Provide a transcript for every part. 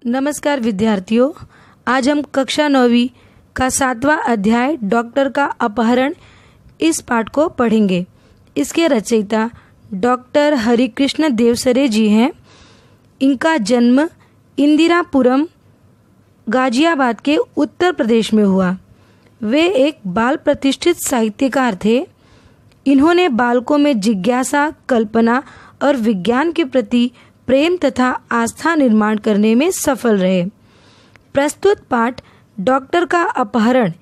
नमस्कार विद्यार्थियों, आज हम कक्षा 9वीं का 7वां अध्याय डॉक्टर का अपहरण इस पाठ को पढ़ेंगे। इसके रचयिता डॉक्टर हरिकृष्ण देवसरे जी हैं। इनका जन्म इंदिरापुरम गाजियाबाद के उत्तर प्रदेश में हुआ। वे एक बाल प्रतिष्ठित साहित्यकार थे। इन्होंने बालकों में जिज्ञासा, कल्पना और विज्ञान के प्रति प्रेम तथा आस्था निर्माण करने में सफल रहे। प्रस्तुत पाठ डॉक्टर का अपहरण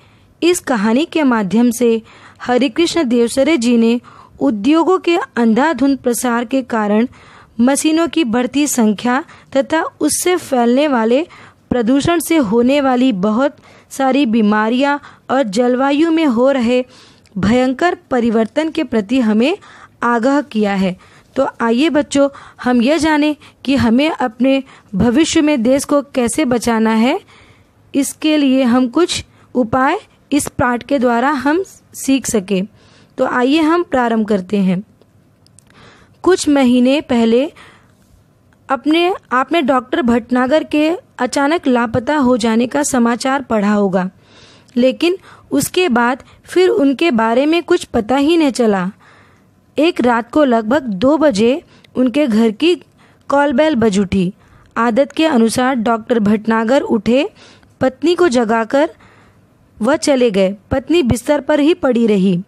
इस कहानी के माध्यम से हरिकृष्ण देवसरे जी ने उद्योगों के अंधाधुंध प्रसार के कारण मशीनों की बढ़ती संख्या तथा उससे फैलने वाले प्रदूषण से होने वाली बहुत सारी बीमारियां और जलवायु में हो रहे भयंकर परिवर्तन के प्रति हमें आगाह किया है। तो आइए बच्चों, हम यह जानें कि हमें अपने भविष्य में देश को कैसे बचाना है। इसके लिए हम कुछ उपाय इस पाठ के द्वारा हम सीख सके। तो आइए हम प्रारंभ करते हैं। कुछ महीने पहले आपने डॉक्टर भटनागर के अचानक लापता हो जाने का समाचार पढ़ा होगा, लेकिन उसके बाद फिर उनके बारे में कुछ पता ही नहीं चला। एक रात को लगभग 2 बजे उनके घर की कॉल बेल बज उठी। आदत के अनुसार डॉक्टर भटनागर उठे, पत्नी को जगाकर वह चले गए। पत्नी बिस्तर पर ही पड़ी रही।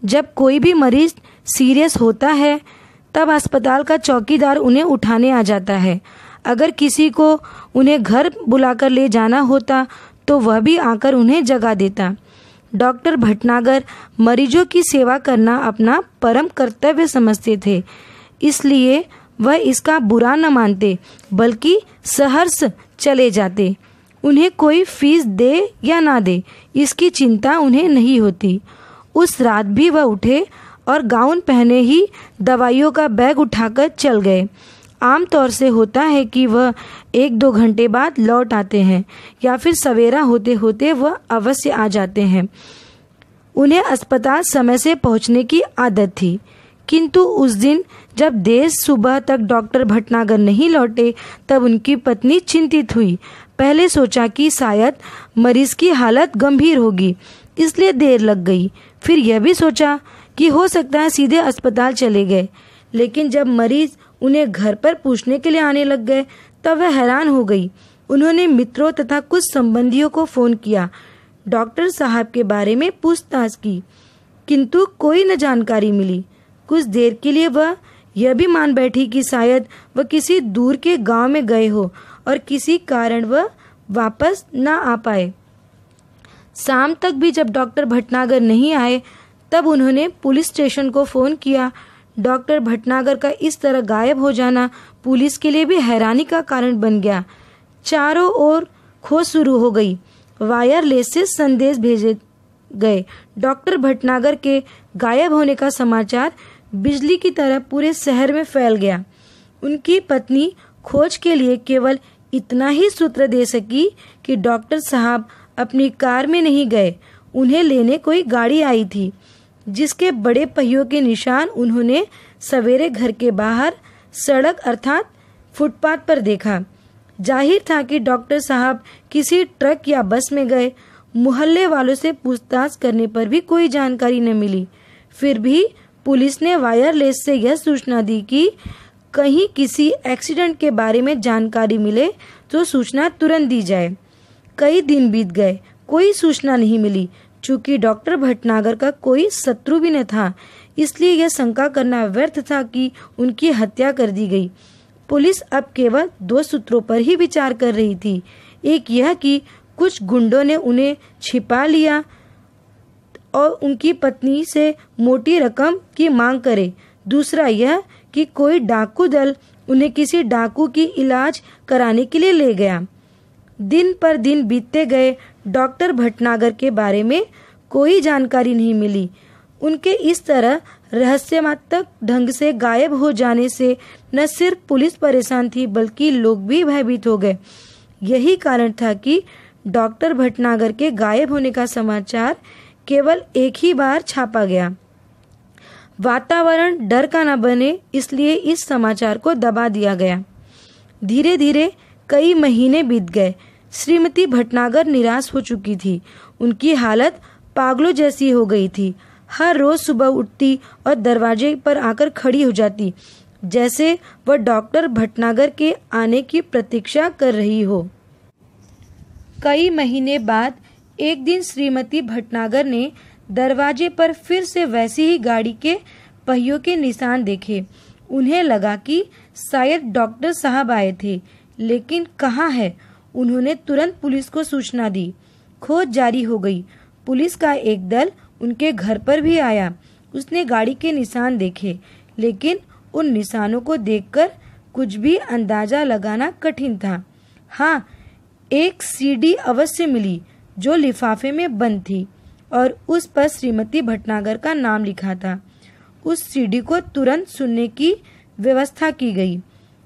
जब कोई भी मरीज सीरियस होता है तब अस्पताल का चौकीदार उन्हें उठाने आ जाता है। अगर किसी को उन्हें घर बुलाकर ले जाना होता तो वह भी आकर उन्हें जगा देता। डॉक्टर भटनागर मरीजों की सेवा करना अपना परम कर्तव्य समझते थे, इसलिए वह इसका बुरा न मानते बल्कि सहर्ष चले जाते। उन्हें कोई फीस दे या ना दे इसकी चिंता उन्हें नहीं होती। उस रात भी वह उठे और गाउन पहने ही दवाइयों का बैग उठाकर चल गए। आमतौर से होता है कि वह 1-2 घंटे बाद लौट आते हैं या फिर सवेरा होते होते वह अवश्य आ जाते हैं। उन्हें अस्पताल समय से पहुंचने की आदत थी, किंतु उस दिन जब देर सुबह तक डॉक्टर भटनागर नहीं लौटे तब उनकी पत्नी चिंतित हुई। पहले सोचा कि शायद मरीज की हालत गंभीर होगी, इसलिए देर लग गई। फिर यह भी सोचा कि हो सकता है सीधे अस्पताल चले गए, लेकिन जब मरीज उन्हें घर पर पूछने के लिए आने लग गए तब वह हैरान हो गई। उन्होंने मित्रों तथा कुछ संबंधियों को फोन किया, डॉक्टर साहब के बारे में पूछताछ की, किंतु कोई न जानकारी मिली। कुछ देर के लिए वह यह भी मान बैठी कि शायद वह किसी दूर के गांव में गए हो और किसी कारण वह वापस न आ पाए। शाम तक भी जब डॉक्टर भटनागर नहीं आए तब उन्होंने पुलिस स्टेशन को फोन किया। डॉक्टर भटनागर का इस तरह गायब हो जाना पुलिस के लिए भी हैरानी का कारण बन गया। चारों ओर खोज शुरू हो गई। वायरलेस से संदेश भेजे गए। डॉक्टर भटनागर के गायब होने का समाचार बिजली की तरह पूरे शहर में फैल गया। उनकी पत्नी खोज के लिए केवल इतना ही सूत्र दे सकी कि डॉक्टर साहब अपनी कार में नहीं गए, उन्हें लेने कोई गाड़ी आई थी, जिसके बड़े पहियों के निशान उन्होंने सवेरे घर के बाहर सड़क अर्थात फुटपाथ पर देखा। जाहिर था कि डॉक्टर साहब किसी ट्रक या बस में गए। मोहल्ले वालों से पूछताछ करने पर भी कोई जानकारी न मिली। फिर भी पुलिस ने वायरलेस से यह सूचना दी कि कहीं किसी एक्सीडेंट के बारे में जानकारी मिले तो सूचना तुरंत दी जाए। कई दिन बीत गए, कोई सूचना नहीं मिली। चूंकि डॉक्टर भटनागर का कोई शत्रु भी न था, इसलिए यह शंका करना व्यर्थ था कि उनकी हत्या कर दी गई। पुलिस अब केवल 2 सूत्रों पर ही विचार कर रही थी। एक यह कि कुछ गुंडों ने उन्हें छिपा लिया और उनकी पत्नी से मोटी रकम की मांग करे। दूसरा यह कि कोई डाकू दल उन्हें किसी डाकू की इलाज कराने के लिए ले गया। दिन पर दिन बीतते गए। डॉक्टर भटनागर के बारे में कोई जानकारी नहीं मिली। उनके इस तरह रहस्यमय ढंग से गायब हो जाने से न सिर्फ पुलिस परेशान थी बल्कि लोग भी भयभीत हो गए। यही कारण था कि डॉक्टर भटनागर के गायब होने का समाचार केवल एक ही बार छापा गया। वातावरण डर का न बने, इसलिए इस समाचार को दबा दिया गया। धीरे धीरे कई महीने बीत गए। श्रीमती भटनागर निराश हो चुकी थी। उनकी हालत पागलों जैसी हो गई थी। हर रोज सुबह उठती और दरवाजे पर आकर खड़ी हो जाती, जैसे वह डॉक्टर भटनागर के आने की प्रतीक्षा कर रही हो। कई महीने बाद एक दिन श्रीमती भटनागर ने दरवाजे पर फिर से वैसी ही गाड़ी के पहियों के निशान देखे। उन्हें लगा कि शायद डॉक्टर साहब आए थे, लेकिन कहाँ है। उन्होंने तुरंत पुलिस को सूचना दी। खोज जारी हो गई। पुलिस का एक दल उनके घर पर भी आया। उसने गाड़ी के निशान देखे, लेकिन उन निशानों को देखकर कुछ भी अंदाजा लगाना कठिन था। हाँ, एक सीडी अवश्य मिली जो लिफाफे में बंद थी और उस पर श्रीमती भटनागर का नाम लिखा था। उस सीडी को तुरंत सुनने की व्यवस्था की गई।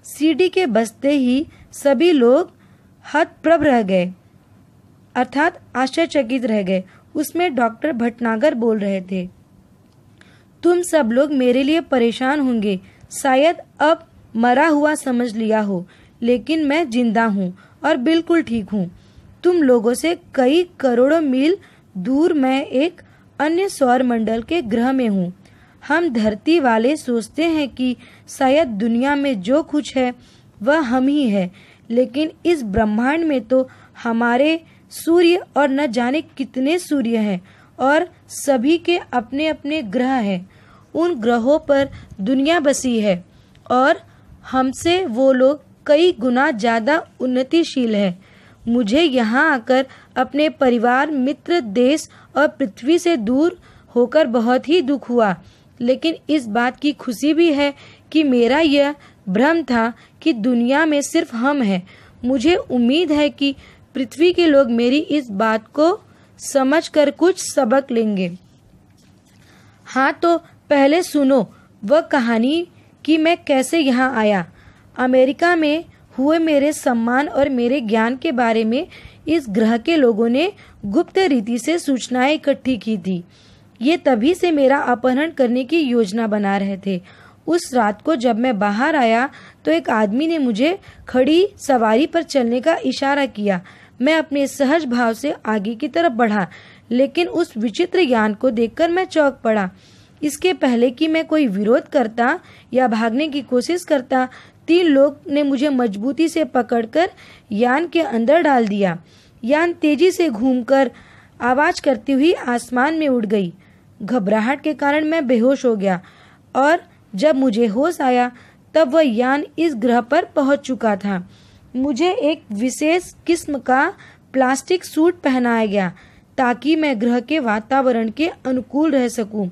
सीडी के बजते ही सभी लोग हतप्रभ रह गए, अर्थात आश्चर्यचकित रह गए। उसमें डॉक्टर भटनागर बोल रहे थे, तुम सब लोग मेरे लिए परेशान होंगे, शायद अब मरा हुआ समझ लिया हो, लेकिन मैं जिंदा हूँ और बिल्कुल ठीक हूँ। तुम लोगों से कई करोड़ों मील दूर मैं एक अन्य सौर मंडल के ग्रह में हूँ। हम धरती वाले सोचते हैं कि शायद दुनिया में जो कुछ है वह हम ही है, लेकिन इस ब्रह्मांड में तो हमारे सूर्य और न जाने कितने सूर्य हैं और सभी के अपने अपने ग्रह हैं। उन ग्रहों पर दुनिया बसी है और हमसे वो लोग कई गुना ज़्यादा उन्नतिशील है। मुझे यहाँ आकर अपने परिवार, मित्र, देश और पृथ्वी से दूर होकर बहुत ही दुख हुआ, लेकिन इस बात की खुशी भी है कि मेरा यह भ्रम था कि दुनिया में सिर्फ हम हैं। मुझे उम्मीद है कि पृथ्वी के लोग मेरी इस बात को समझकर कुछ सबक लेंगे। हाँ, तो पहले सुनो वह कहानी कि मैं कैसे यहाँ आया। अमेरिका में हुए मेरे सम्मान और मेरे ज्ञान के बारे में इस ग्रह के लोगों ने गुप्त रीति से सूचनाएं इकट्ठी की थी। ये तभी से मेरा अपहरण करने की योजना बना रहे थे। उस रात को जब मैं बाहर आया तो एक आदमी ने मुझे खड़ी सवारी पर चलने का इशारा किया। मैं अपने सहज भाव से आगे की तरफ बढ़ा, लेकिन उस विचित्र यान को देखकर मैं चौंक पड़ा। इसके पहले कि मैं कोई विरोध करता या भागने की कोशिश करता, 3 लोग ने मुझे मजबूती से पकड़कर यान के अंदर डाल दिया। यान तेजी से घूमकर आवाज करती हुई आसमान में उड़ गई। घबराहट के कारण मैं बेहोश हो गया और जब मुझे होश आया तब वह यान इस ग्रह पर पहुंच चुका था। मुझे एक विशेष किस्म का प्लास्टिक सूट पहनाया गया ताकि मैं ग्रह के वातावरण के अनुकूल रह सकूं।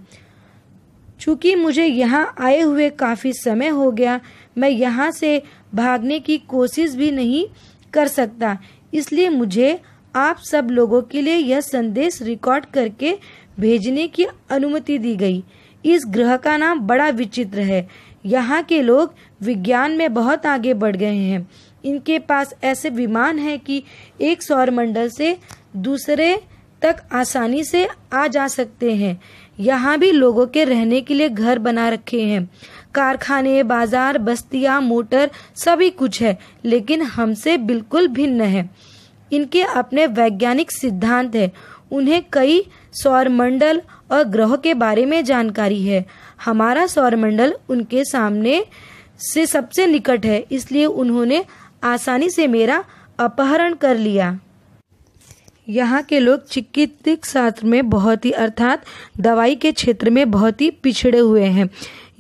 चूंकि मुझे यहाँ आए हुए काफी समय हो गया, मैं यहाँ से भागने की कोशिश भी नहीं कर सकता, इसलिए मुझे आप सब लोगों के लिए यह संदेश रिकॉर्ड करके भेजने की अनुमति दी गई। इस ग्रह का नाम बड़ा विचित्र है। यहाँ के लोग विज्ञान में बहुत आगे बढ़ गए हैं। इनके पास ऐसे विमान हैं कि एक सौर मंडल से दूसरे तक आसानी से आ जा सकते हैं। यहाँ भी लोगों के रहने के लिए घर बना रखे हैं। कारखाने, बाजार, बस्तियाँ, मोटर, सभी कुछ है, लेकिन हमसे बिल्कुल भिन्न है। इनके अपने वैज्ञानिक सिद्धांत है। उन्हें कई सौरमंडल और ग्रहों के बारे में जानकारी है। हमारा सौरमंडल उनके सामने से सबसे निकट है, इसलिए उन्होंने आसानी से मेरा अपहरण कर लिया। यहाँ के लोग चिकित्सक शास्त्र में बहुत ही, अर्थात दवाई के क्षेत्र में बहुत ही पिछड़े हुए हैं।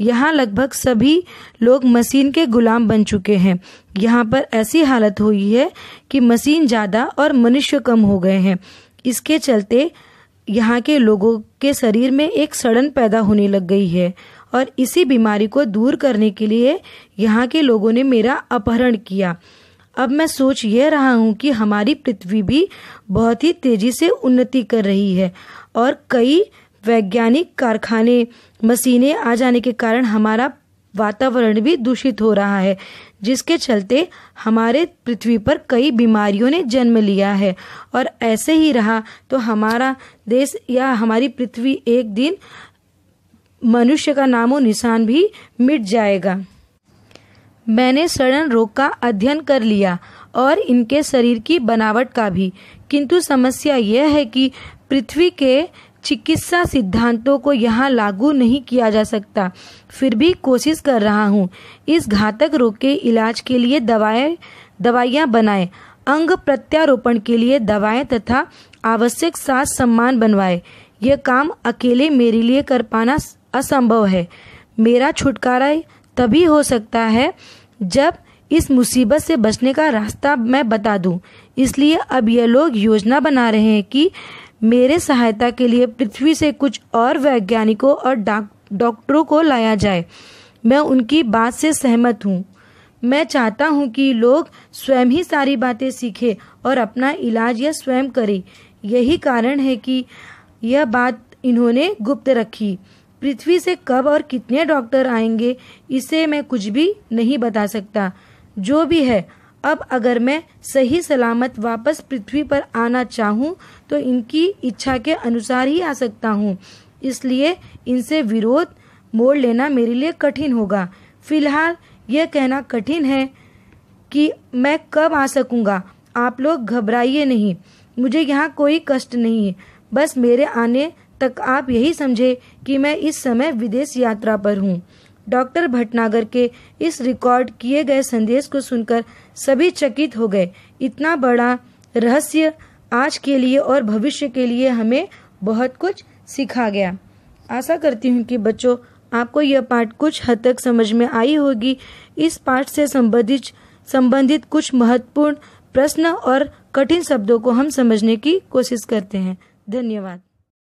यहाँ लगभग सभी लोग मशीन के गुलाम बन चुके हैं। यहाँ पर ऐसी हालत हुई है कि मशीन ज़्यादा और मनुष्य कम हो गए हैं। इसके चलते यहाँ के लोगों के शरीर में एक सड़न पैदा होने लग गई है और इसी बीमारी को दूर करने के लिए यहाँ के लोगों ने मेरा अपहरण किया। अब मैं सोच ये रहा हूँ कि हमारी पृथ्वी भी बहुत ही तेजी से उन्नति कर रही है और कई वैज्ञानिक कारखाने, मशीनें आ जाने के कारण हमारा वातावरण भी दूषित हो रहा है, जिसके चलते हमारे पृथ्वी पर कई बीमारियों ने जन्म लिया है। और ऐसे ही रहा तो हमारा देश या हमारी पृथ्वी एक दिन मनुष्य का नामो निशान भी मिट जाएगा। मैंने सड़न रोग का अध्ययन कर लिया और इनके शरीर की बनावट का भी। किंतु समस्या यह है कि पृथ्वी के चिकित्सा सिद्धांतों को यहाँ लागू नहीं किया जा सकता। फिर भी कोशिश कर रहा हूँ। इस घातक रोग के इलाज के लिए दवाइयाँ बनाएं, अंग प्रत्यारोपण के लिए दवाएं तथा आवश्यक साज सामान बनवाएं। यह काम अकेले मेरे लिए कर पाना असंभव है। मेरा छुटकारा तभी हो सकता है जब इस मुसीबत से बचने का रास्ता मैं बता दूं। इसलिए अब ये लोग योजना बना रहे हैं कि मेरे सहायता के लिए पृथ्वी से कुछ और वैज्ञानिकों और डॉक्टरों को लाया जाए। मैं उनकी बात से सहमत हूँ। मैं चाहता हूँ कि लोग स्वयं ही सारी बातें सीखें और अपना इलाज यह स्वयं करें। यही कारण है कि यह बात इन्होंने गुप्त रखी। पृथ्वी से कब और कितने डॉक्टर आएंगे इसे मैं कुछ भी नहीं बता सकता। जो भी है, अब अगर मैं सही सलामत वापस पृथ्वी पर आना चाहूँ तो इनकी इच्छा के अनुसार ही आ सकता हूँ। इसलिए इनसे विरोध मोड़ लेना मेरे लिए कठिन होगा। फिलहाल यह कहना कठिन है कि मैं कब आ सकूँगा। आप लोग घबराइए नहीं, मुझे यहाँ कोई कष्ट नहीं है। बस मेरे आने तक आप यही समझे कि मैं इस समय विदेश यात्रा पर हूँ। डॉक्टर भटनागर के इस रिकॉर्ड किए गए संदेश को सुनकर सभी चकित हो गए। इतना बड़ा रहस्य आज के लिए और भविष्य के लिए हमें बहुत कुछ सिखा गया। आशा करती हूँ कि बच्चों आपको यह पाठ कुछ हद तक समझ में आई होगी। इस पाठ से संबंधित कुछ महत्वपूर्ण प्रश्न और कठिन शब्दों को हम समझने की कोशिश करते हैं। धन्यवाद।